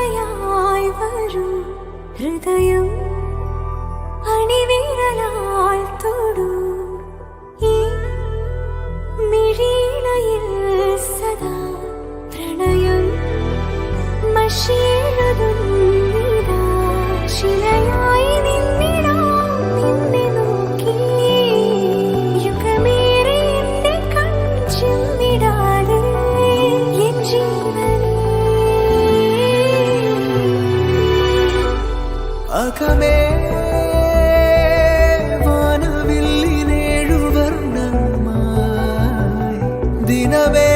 തുണയായി വരൂ ഹൃദയം അണിവിരലാൽ തൊടൂ ഈ മിഴിയിണയിൽ സദാ പ്രണയം മഷിയെഴുതുന്നിതാ ശിലയായി നിന്നിടാം നിന്നെ നോക്കി യുഗമേറെ എന്റെ കൺചിമ്മിടാതെ എൻ ജീവനേ അകമേ വാനവില്ലിനേഴു വർണ്ണമായി ദിനമേ